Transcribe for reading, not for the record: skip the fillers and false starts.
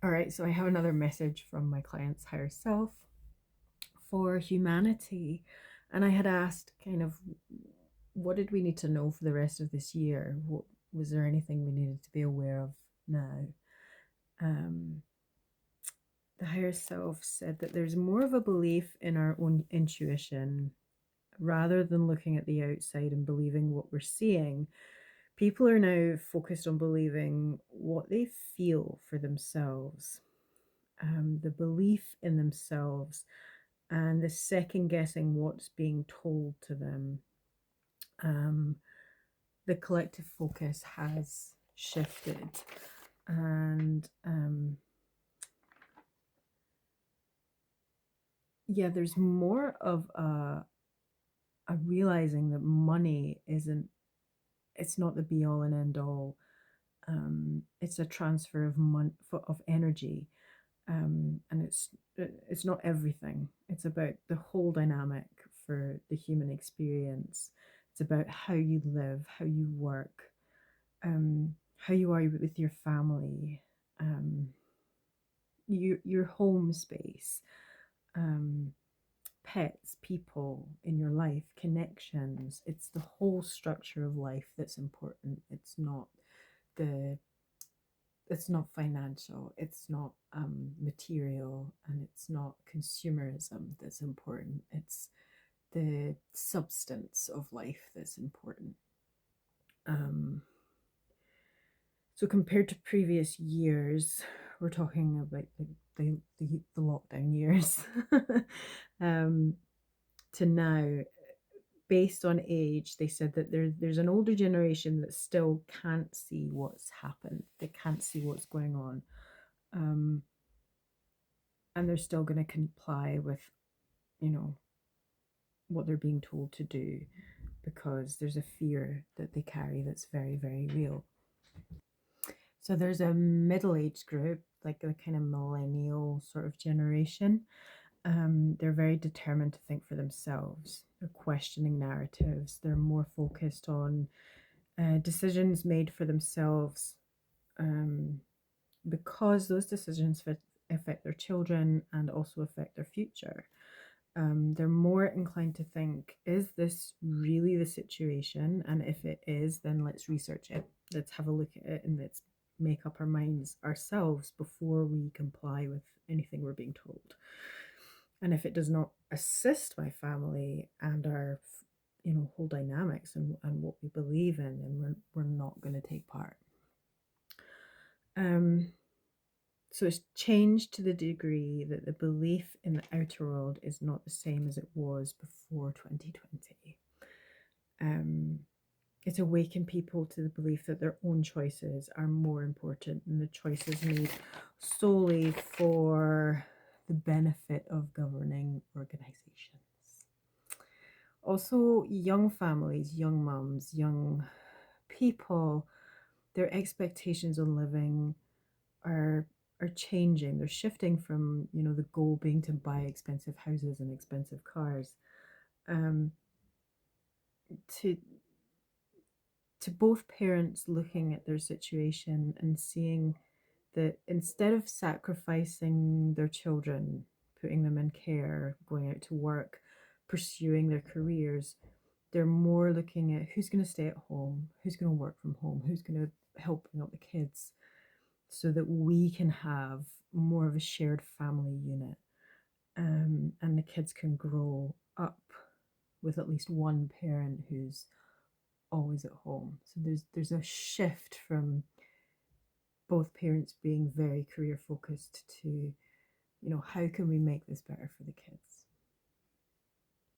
All right, so I have another message from my client's higher self for humanity. And I had asked kind of what did we need to know for the rest of this year? What was there anything we needed to be aware of now? Um, the higher self said that there's more of a belief in our own intuition rather than looking at the outside and believing what we're seeing. People are now focused on believing what they feel for themselves, the belief in themselves, and the second guessing what's being told to them. Um, the collective focus has shifted, and yeah, there's more of a realizing that money isn't, it's not the be all and end all. It's a transfer of of energy, and it's not everything. It's about the whole dynamic for the human experience. It's about how you live, how you work, how you are with your family, um, your home space, um, pets, people in your life, connections. It's the whole structure of life that's important. The it's not financial, it's not material, and it's not consumerism that's important. It's the substance of life that's important. Um, so compared to previous years, we're talking about the lockdown years, um, to now, based on age, they said that there's an older generation that still can't see what's happened. They can't see what's going on. Um, and they're still going to comply with, you know, what they're being told to do because there's a fear that they carry that's very, very real. So there's a middle-aged group, like the kind of millennial sort of generation. They're very determined to think for themselves. They're questioning narratives. They're more focused on decisions made for themselves, um, because those decisions affect their children and also affect their future. They're more inclined to think, is this really the situation? And if it is, then let's research it. Let's have a look at it and let's make up our minds ourselves before we comply with anything we're being told. And if it does not assist my family and our, whole dynamics and what we believe in, then we're not going to take part. Um, So it's changed to the degree that the belief in the outer world is not the same as it was before 2020. Um, it's awakened people to the belief that their own choices are more important than the choices made solely for the benefit of governing organizations. Also, young families, young mums, young people, their expectations on living are changing. They're shifting from, the goal being to buy expensive houses and expensive cars, um, to both parents looking at their situation and seeing that instead of sacrificing their children, putting them in care, going out to work, pursuing their careers, they're more looking at who's going to stay at home, who's going to work from home, who's going to help bring up the kids, so that we can have more of a shared family unit, and the kids can grow up with at least one parent who's always at home. So there's a shift from both parents being very career focused to, how can we make this better for the kids?